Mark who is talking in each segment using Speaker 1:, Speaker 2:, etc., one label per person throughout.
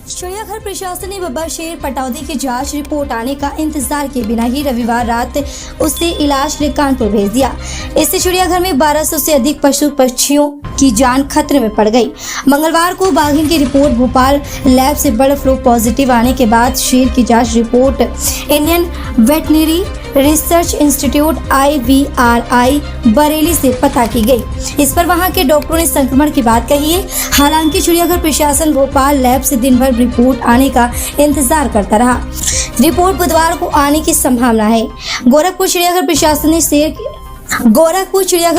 Speaker 1: चिड़ियाघर प्रशासन ने बब्बर शेर पटौदी की जांच रिपोर्ट आने का इंतजार किए बिना ही रविवार रात उसे इलाज के लिए कानपुर भेज दिया। इससे चिड़ियाघर में 1200 से अधिक पशु पक्षियों की जान खतरे में पड़ गई। मंगलवार को बाघिन की रिपोर्ट भोपाल लैब से बर्ड फ्लू पॉजिटिव आने के बाद शेर की जांच report Indian veterinary research institute IVRI Bareilly से पता की गई। इस पर वहां के डॉक्टरों ने संक्रमण की बात कही है। हालांकि चिड़ियाघर प्रशासन भोपाल लैब से दिन भर रिपोर्ट आने का इंतजार करता रहा। रिपोर्ट बुधवार को आने की संभावना है। गोरखपुर चिड़ियाघर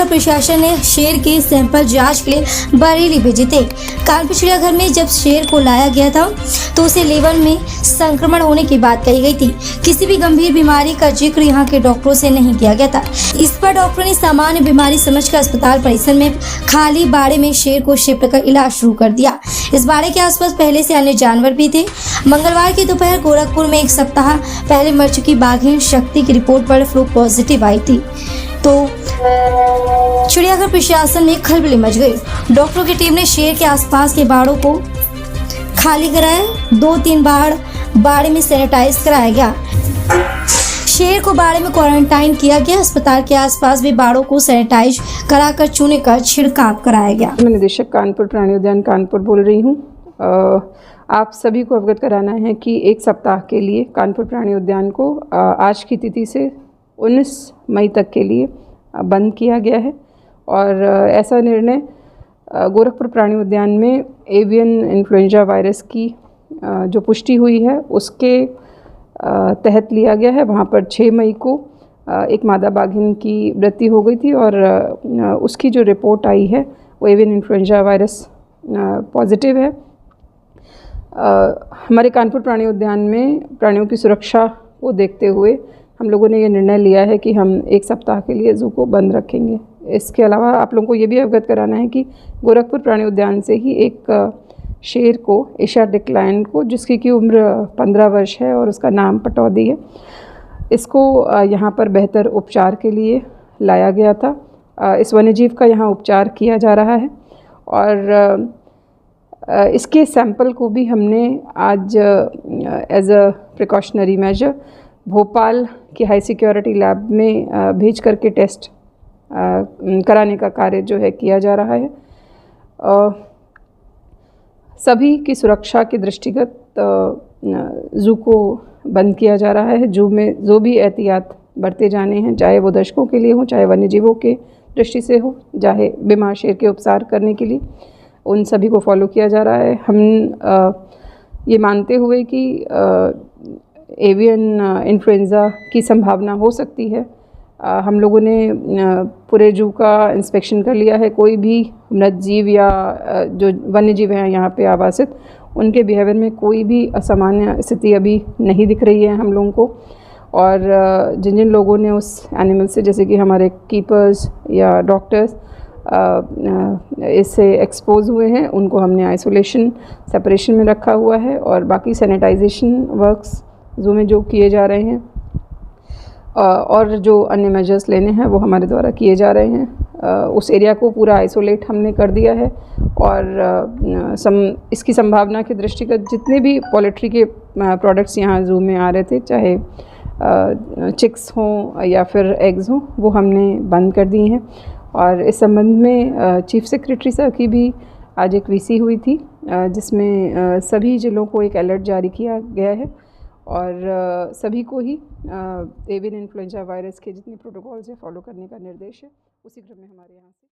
Speaker 1: प्रशासन ने शेर के सैंपल जांच के लिए बरेली भेजे थे। कानपुर चिड़ियाघर में जब शेर को लाया गया था तो उसे लीवर में संक्रमण होने की बात कही गई थी। किसी भी गंभीर बीमारी का जिक्र यहां के डॉक्टरों से नहीं किया गया था। इस पर डॉक्टरों ने सामान्य बीमारी समझकर अस्पताल परिसर में खाली बाड़े में शेर को शिफ्ट कर इलाज शुरू कर दिया। इस बाड़े के आसपास पहले से अन्य जानवर भी थे। मंगलवार की दोपहर गोरखपुर में एक सप्ताह पहले मर चुकी बाघिन शक्ति की रिपोर्ट बर्ड फ्लू पॉजिटिव आई थी तो चिड़ियाघर प्रशासन में खलबली मच गई। डॉक्टरों की टीम ने शेर के आसपास के बाड़ों को खाली कराया। 2-3 बाड़े में सैनिटाइज कराया गया। शेर को बाड़े में क्वारंटाइन किया गया। अस्पताल के आसपास भी बाड़ों को सैनिटाइज कराकर चूने का छिड़काव कराया गया।
Speaker 2: मैं निदेशक कानपुर प्राणी उद्यान कानपुर बोल रही हूँ। आप सभी को अवगत कराना है कि एक सप्ताह के लिए कानपुर प्राणी उद्यान को आज की तिथि से 19 मई तक के लिए बंद किया गया है और ऐसा निर्णय गोरखपुर प्राणी उद्यान में एवियन इन्फ्लुएंजा वायरस की जो पुष्टि हुई है उसके तहत लिया गया है। वहाँ पर 6 मई को एक मादा बाघिन की मृत्यु हो गई थी और उसकी जो रिपोर्ट आई है वो एवियन इन्फ्लुएंजा वायरस पॉजिटिव है। हमारे कानपुर प्राणी उद्यान में प्राणियों की सुरक्षा को देखते हुए हम लोगों ने ये निर्णय लिया है कि हम एक सप्ताह के लिए ज़ू को बंद रखेंगे। इसके अलावा आप लोगों को ये भी अवगत कराना है कि गोरखपुर प्राणी उद्यान से ही एक शेर को एशियाटिक लायन को जिसकी की उम्र 15 वर्ष है और उसका नाम पटौदी है, इसको यहाँ पर बेहतर उपचार के लिए लाया गया था। इस वन्यजीव का यहाँ उपचार किया जा रहा है और इसके सैंपल को भी हमने आज as a precautionary measure Bhopal की हाई सिक्योरिटी लैब में भेज करके टेस्ट कराने का कार्य जो है किया जा रहा है। सभी की सुरक्षा के दृष्टिगत ज़ू को बंद किया जा रहा है। ज़ू में जो भी एहतियात बरते जाने हैं, चाहे वो दर्शकों के लिए हो, चाहे वन्यजीवों के दृष्टि से हो, चाहे बीमार शेर के उपचार करने के लिए, उन सभी को फॉलो किया जा रहा है। हम ये मानते हुए कि एवियन इन्फ्लुएंज़ा की संभावना हो सकती है, हम लोगों ने पूरे ज़ू का इंस्पेक्शन कर लिया है। कोई भी मृत जीव या जो वन्य जीव हैं यहाँ पे आवासित, उनके बिहेवियर में कोई भी असामान्य स्थिति अभी नहीं दिख रही है हम लोगों को। और जिन जिन लोगों ने उस एनिमल से, जैसे कि हमारे कीपर्स या डॉक्टर्स इससे एक्सपोज हुए हैं, उनको हमने आइसोलेशन सेपरेशन में रखा हुआ है और बाकी सैनिटाइजेशन वर्क्स ज़ू में जो किए जा रहे हैं और जो अन्य मेजर्स लेने हैं वो हमारे द्वारा किए जा रहे हैं। उस एरिया को पूरा आइसोलेट हमने कर दिया है और इसकी संभावना के दृष्टिगत जितने भी पोल्ट्री के प्रोडक्ट्स यहाँ ज़ू में आ रहे थे, चाहे चिक्स हों या फिर एग्स हों, वो हमने बंद कर दिए हैं। और इस संबंध में चीफ सेक्रेटरी सर की भी आज एक VC हुई थी जिसमें सभी ज़िलों को एक अलर्ट जारी किया गया है और सभी को ही एवियन इन्फ्लुएंजा वायरस के जितने प्रोटोकॉल्स हैं फॉलो करने का निर्देश है। उसी क्रम में हमारे यहाँ से